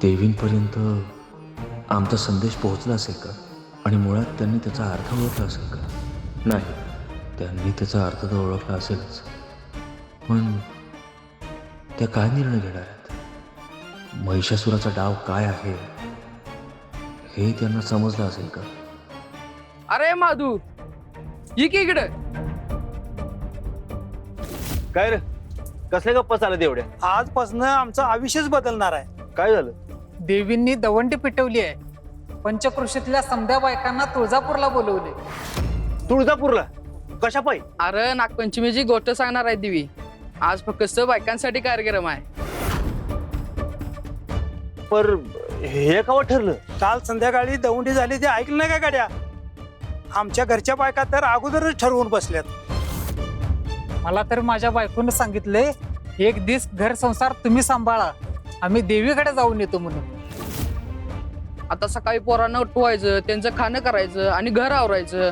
देवींपर्यंत आमचा संदेश पोहोचला असेल का? आणि मुळात त्यांनी त्याचा अर्थ ओळखला असेल का? नाही, त्यांनी त्याचा अर्थ तर ओळखला असेलच, पण त्या काय निर्णय घेणार आहेत? महिषासुराचा डाव काय आहे हे त्यांना समजलं असेल का? अरे माधू, ये की इकडे. काय रे, कसले गप्पा चालत एवढ्या? आजपासून आमचं आयुष्यच बदलणार आहे. काय झालं? देवींनी दवंडी पिटवली आहे. पंचकृषीतल्या समध्या बायकांना तुळजापूरला बोलवले. तुळजापूरला कशा पायी? अरे नागपंचमीची गोष्ट सांगणार आहे देवी. आज फक्त बायकांसाठी कार्यक्रम आहे. पर हे कवा ठरलं? काल संध्याकाळी दौंडी झाली ते ऐकलं नाही का गाड्या? आमच्या घरच्या बायका तर अगोदरच ठरवून बसल्यात. मला तर माझ्या बायकोनं सांगितलंय, एक दिवस घर संसार तुम्ही सांभाळा, आम्ही देवीकडे जाऊन येतो म्हणून. आता सकाळी पोरांना उठवायचं, त्यांचं खाणं करायचं आणि घर आवरायचं.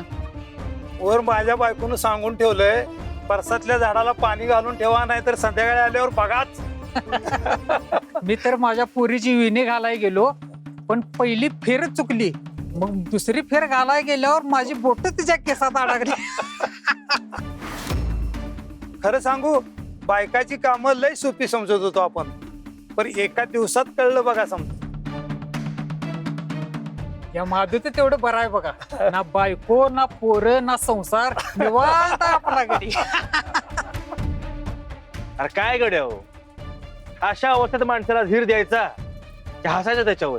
वर माझ्या बायकोनं सांगून ठेवलंय, परसातल्या झाडाला पाणी घालून ठेवा, नाही तर संध्याकाळी आल्यावर बघाच. मी तर माझ्या पोरीची विणी घालाय गेलो, पण पहिली फेर चुकली. मग दुसरी फेर घालाय गेल्यावर माझी बोट तिच्या केसात अडकली. खरं सांगू, बायकाची कामं लय सोपी समजत होतो आपण, पण एका दिवसात कळलं बघा. समजा या माधुचं तेवढं बरं आहे बघा. ना बायको, ना पोरं, ना संसार, निवांत आहे आपला घरी. अरे काय गड्या हो, अशा अवस्थेत माणसाला धीर द्यायचा की हसायचं त्याच्यावर?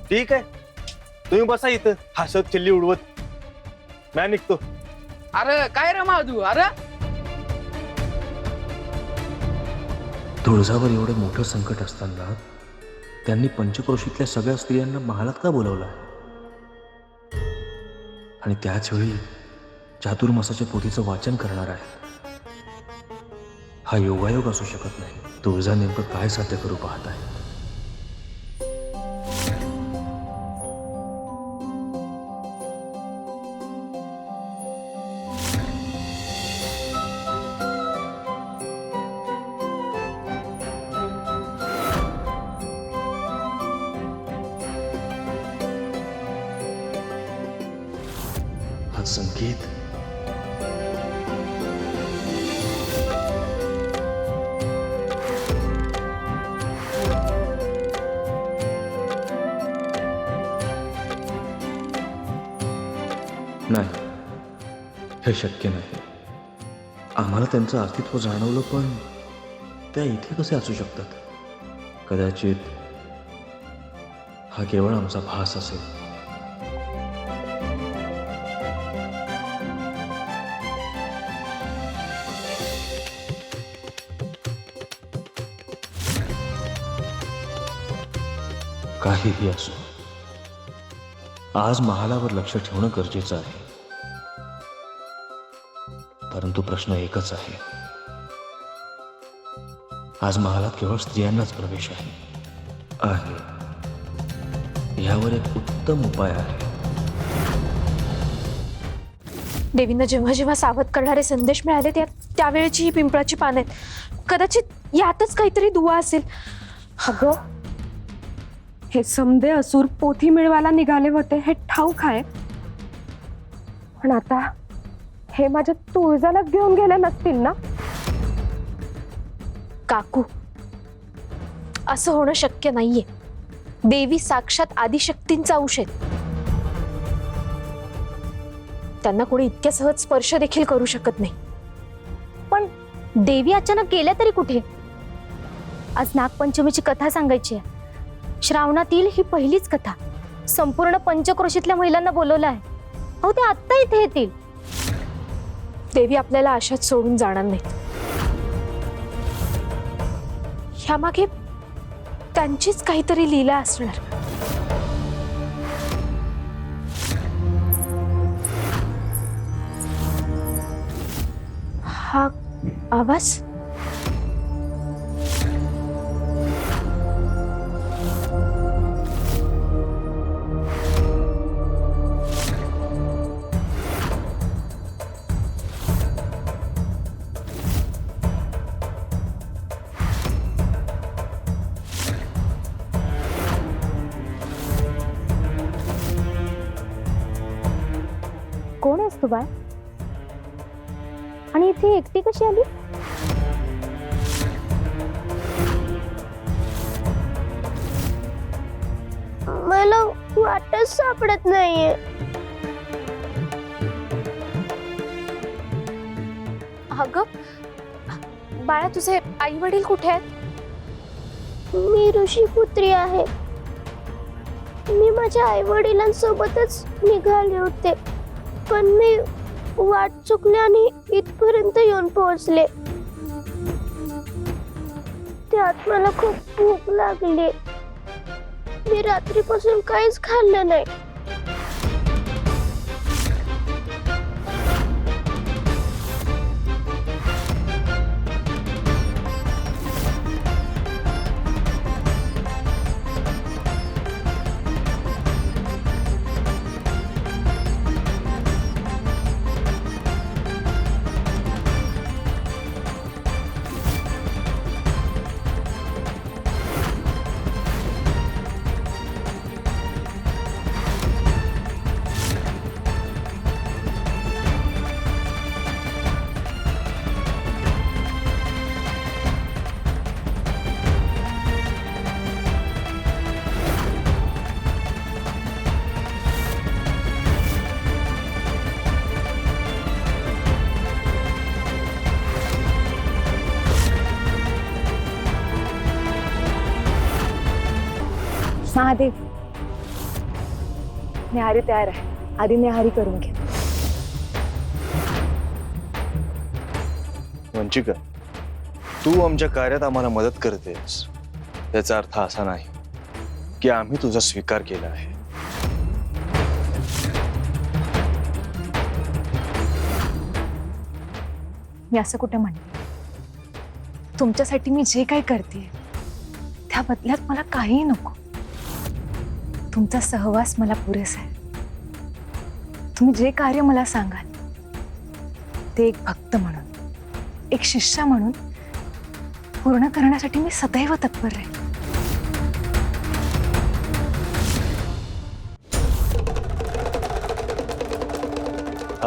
ठीक आहे, तुम्ही बसा इथं हसत चिल्ली उडवत, मी निघतो. अरे काय रे माधू? अरे तुळजावर एवढं मोठं संकट असताना त्यांनी पंचक्रोशीतल्या सगळ्या स्त्रियांना महालात का बोलवलं? आणि त्याच वेळी चातुर्मासाच्या पोथीचं वाचन करणार आहे. हा योगायोग असू शकत नाही. तुळजा नेमकं काय साध्य करू पाहत आहे? हा संकेत नाही, हे शक्य नाही. आम्हाला त्यांचं अस्तित्व जाणवलं, पण त्या इथे कसे असू शकतात? कदाचित हा केवळ आमचा भास असेल. काहीही असो, आज महालावर लक्ष ठेवणं गरजेचं आहे. परंतु प्रश्न एकच आहे, आज महालात केवळ स्त्रियांनाच प्रवेश आहे. यावर एक उत्तम उपाय आहे. देवींना जेव्हा जेव्हा सावध करणारे संदेश मिळाले त्यावेळेची ही पिंपळाची पानं आहेत. कदाचित यातच काहीतरी दुवा असेल. अगं, हे समदे असुर पोथी मिळवायला निघाले होते हे ठाऊक आहे, पण आता हे माझ्या तुळजाला घेऊन गेले नसतील ना? काकू, असं होणं शक्य नाहीये. देवी साक्षात आदिशक्तींचा अंश आहेत. त्यांना कोणी इतक्या सहज स्पर्श देखील करू शकत नाही. पण देवी अचानक गेल्या तरी कुठे? आज नागपंचमीची कथा सांगायची आहे. श्रावणातील ही पहिलीच कथा. संपूर्ण पंचक्रोशीतल्या महिलांना बोलवलं आहे. अहो, ते आत्ता इथे येतील. देवी आपल्याला अशात सोडून जाणार नाहीत. ह्यामागे त्यांचीच काहीतरी लीला असणार. हा आवाज कोण आहेस तू बाळ? आणि इथे एकटी कशी आली? मला वाटच सापडत नाहीये. अगं बाळा, तुझे आई वडील कुठे आहेत? मी ऋषीपुत्री आहे. मी माझ्या आई वडिलांसोबतच निघाले होते, पण मी वाट चुकले आणि इथपर्यंत येऊन पोहोचले. त्यात मला खूप भूक लागली. मी रात्रीपासून काहीच खाल्लं नाही. महादेव, न्याहारी तयार आहे. आधी न्याहारी करून घे. वंचिका, तू आमच्या कार्यात आम्हाला मदत करतेस याचा अर्थ असा नाही की आम्ही तुझा स्वीकार केला आहे. मी असं कुठे म्हणते? तुमच्यासाठी मी जे काही करते त्या बदल्यात मला काहीही नको. तुमचा सहवास मला पुरेसा आहे. तुम्ही जे कार्य मला सांगाल ते एक भक्त म्हणून, एक शिष्य म्हणून पूर्ण करण्यासाठी मी सदैव तत्पर राहील.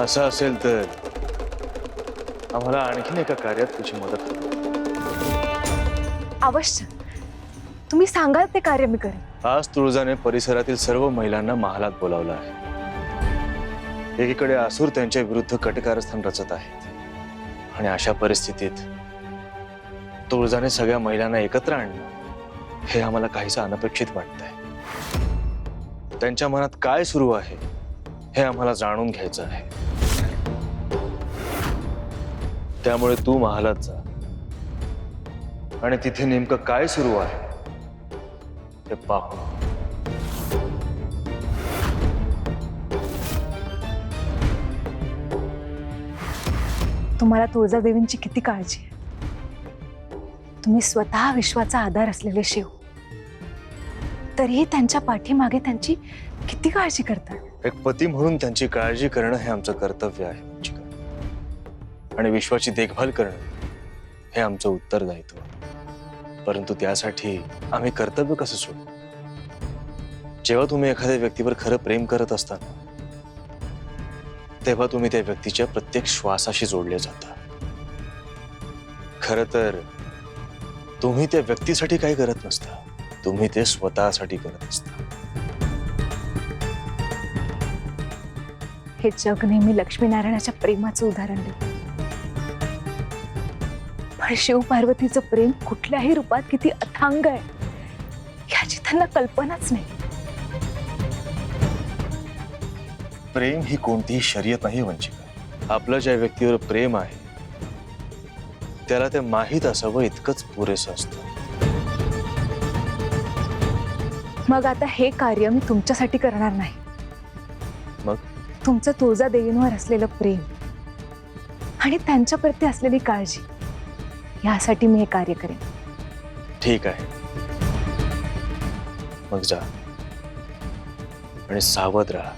असं असेल तर आम्हाला आणखीन एका कार्यात तुझी मदत करू. अवश्य, तुम्ही सांगाल ते कार्य मी करेन. आज तुळजाने परिसरातील सर्व महिलांना महालात बोलावलं आहे. एकीकडे असुर त्यांच्या विरुद्ध कटकारस्थान रचत आहेत आणि अशा परिस्थितीत तुळजाने सगळ्या महिलांना एकत्र आणणं हे आम्हाला काहीसं अनपेक्षित वाटतंय. त्यांच्या मनात काय सुरू आहे हे आम्हाला जाणून घ्यायचं आहे. त्यामुळे तू महालात जा आणि तिथे नेमकं काय सुरू आहे ते पाहू. तुम्हाला तुळजादेवींची किती काळजी आहे. तुम्ही स्वतः विश्वाचा आधार असलेले शिव, तरीही त्यांच्या पाठीमागे त्यांची किती काळजी करता. एक पती म्हणून त्यांची काळजी करणं हे आमचं कर्तव्य आहे वंचिका. आणि विश्वाची देखभाल करणं हे आमचं उत्तरदायित्व. परंतु त्यासाठी आम्ही कर्तव्य कसं सोडू? जेव्हा तुम्ही एखाद्या व्यक्तीवर खरं प्रेम करत असता तेव्हा तुम्ही त्या व्यक्तीच्या प्रत्येक श्वासाशी जोडले जाता. खरं तर तुम्ही त्या व्यक्तीसाठी काही करत नसता, तुम्ही ते स्वतःसाठी करत असता. हे जग नेहमी लक्ष्मीनारायणाच्या प्रेमाचं उदाहरण देतं. पण शिव पार्वतीचं प्रेम कुठल्याही रूपात किती अथांग आहे याची त्यांना कल्पनाच नाही. प्रेम ही कोणतीही शर्यत नाही वंचिका. आपलं ज्या व्यक्तीवर प्रेम आहे त्याला ते माहीत असावं इतकंच पुरेसं असतं. मग आता हे कार्य मी तुमच्यासाठी करणार नाही. मग तुमचं तुळजादेवींवर असलेलं प्रेम आणि त्यांच्याप्रती असलेली काळजी यासाठी मी हे कार्य करेन. ठीक आहे, मग जा आणि सावध राहा.